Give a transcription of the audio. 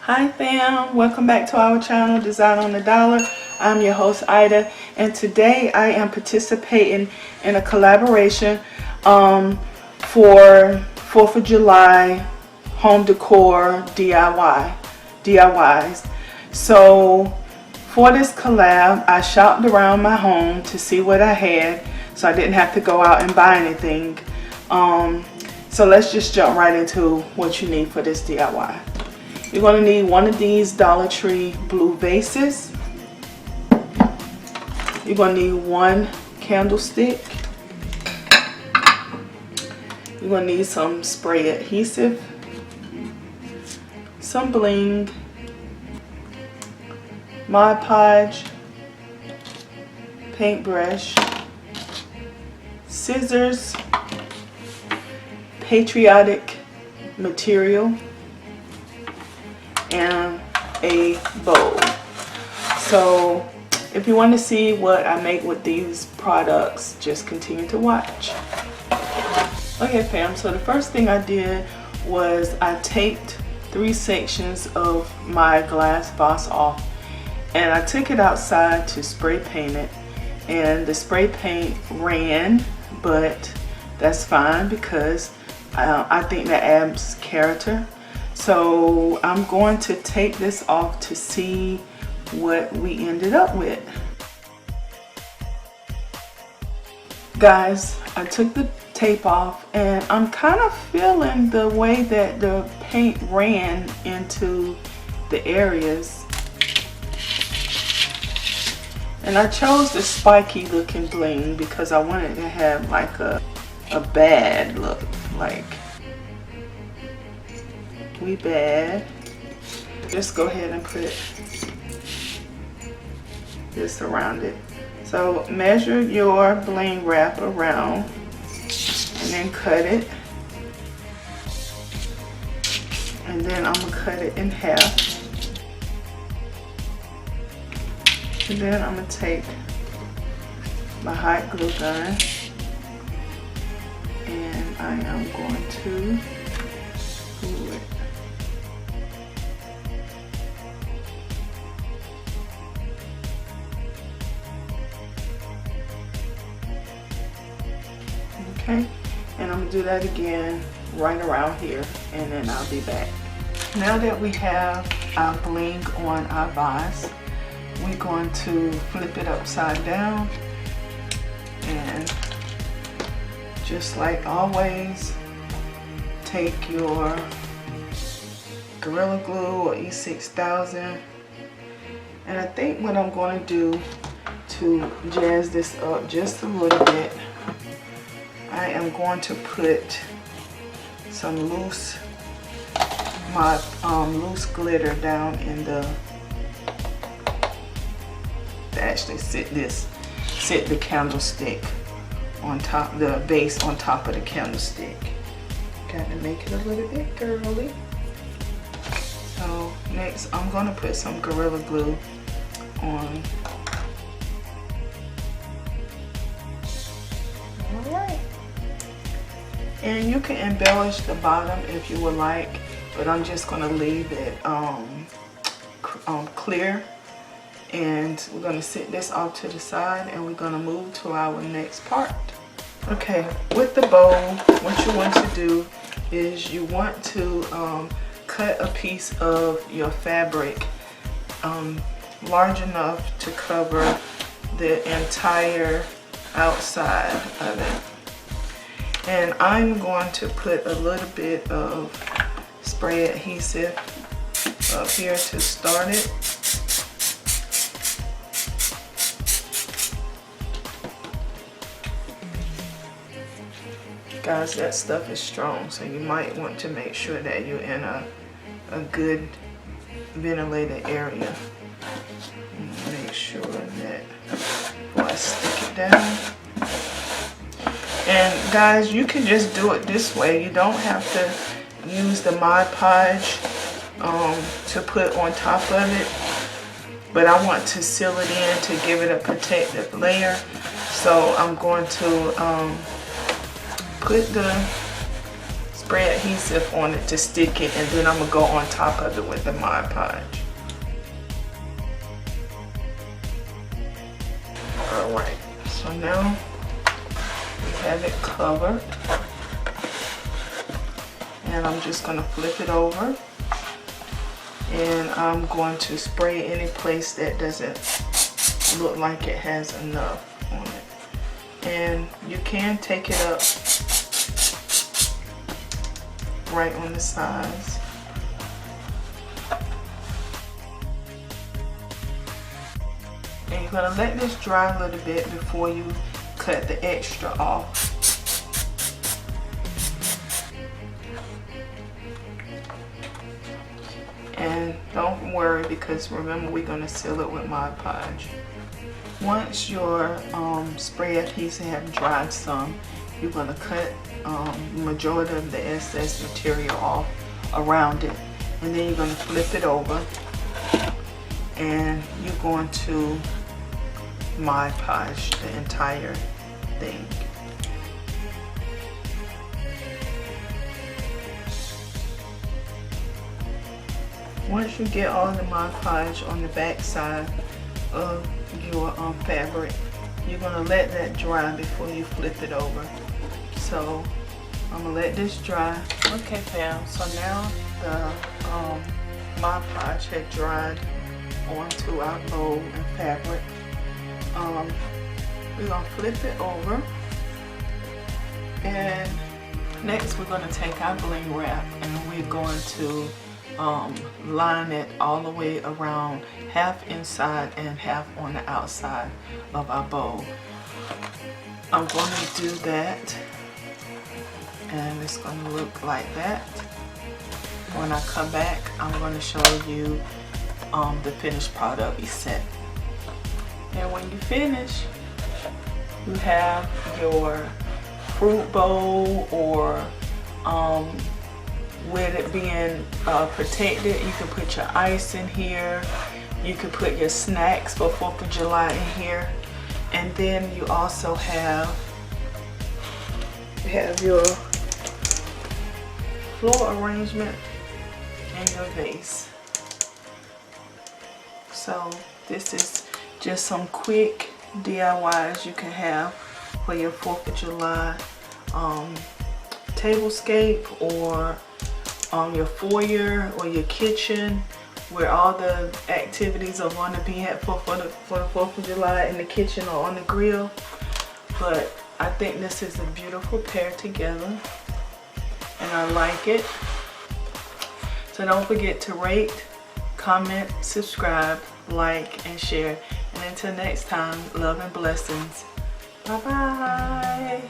Hi fam, welcome back to our channel Design on the Dollar. I'm your host Ida, and today I am participating in a collaboration for 4th of July home decor DIYs. So for this collab, I shopped around my home to see what I had, so I didn't have to go out and buy anything. So let's just jump right into what you need for this DIY. You're going to need one of these Dollar Tree blue vases. You're going to need one candlestick. You're going to need some spray adhesive, some bling, Mod Podge, paintbrush, scissors, patriotic material, and a bowl. So if you want to see what I make with these products, just continue to watch. Okay fam, so the first thing I did was I taped 3 sections of my glass vase off, and I took it outside to spray paint it, and the spray paint ran, but that's fine because I think that adds character. So I'm going to take this off to see what we ended up with. Guys, I took the tape off and I'm kind of feeling the way that the paint ran into the areas. And I chose the spiky looking bling because I wanted to have like a bad look, like we bad. Just go ahead and put this around it. So measure your bling wrap around and then cut it. And then I'm gonna cut it in half. And then I'm gonna take my hot glue gun and I am going to glue it. Okay, and I'm gonna do that again right around here, and then I'll be back. Now that we have our bling on our vase, we're going to flip it upside down, and just like always, take your Gorilla Glue or E6000, and I think what I'm going to do to jazz this up just a little bit, I am going to put some loose glitter down in the to actually sit the candlestick on top, the base on top of the candlestick. Got to make it a little bit girly. So next I'm going to put some Gorilla Glue on. Alright. And you can embellish the bottom if you would like, but I'm just going to leave it clear. And we're going to sit this off to the side, and we're going to move to our next part. Okay, with the bowl, what you want to do is you want to cut a piece of your fabric large enough to cover the entire outside of it. And I'm going to put a little bit of spray adhesive up here to start it. Guys, that stuff is strong, so you might want to make sure that you're in a good ventilated area. Make sure that before I stick it down. And guys, you can just do it this way. You don't have to use the Mod Podge to put on top of it. But I want to seal it in to give it a protective layer. So I'm going to put the spray adhesive on it to stick it, and then I'm gonna go on top of it with the Mod Podge. Alright, so now we have it covered, and I'm just gonna flip it over, and I'm going to spray any place that doesn't look like it has enough on it. And you can take it up right on the sides. And you're gonna let this dry a little bit before you cut the extra off. And don't worry, because remember, we're gonna seal it with Mod Podge. Once your spray adhesive have dried some, you're gonna cut the majority of the excess material off around it, and then you're gonna flip it over, and you're going to Mod Podge the entire thing. Once you get all the Mod Podge on the back side of your fabric, you're gonna let that dry before you flip it over. So I'm gonna let this dry. Okay, fam. So now the Mod Podge had dried onto our bowl and fabric. We're gonna flip it over, and next we're gonna take our bling wrap and we're going to line it all the way around, half inside and half on the outside of our bowl. I'm going to do that, and it's going to look like that. When I come back, I'm going to show you the finished product is set. And when you finish, you have your fruit bowl, or with it being protected, you can put your ice in here. You can put your snacks for 4th of July in here. And then you also have your floor arrangement and your vase. So this is just some quick DIYs you can have for your 4th of July tablescape, or your foyer, or your kitchen, where all the activities are going to be at for the 4th of July in the kitchen or on the grill. But I think this is a beautiful pair together, and I like it. So don't forget to rate, comment, subscribe, like, and share. And until next time, love and blessings. Bye bye.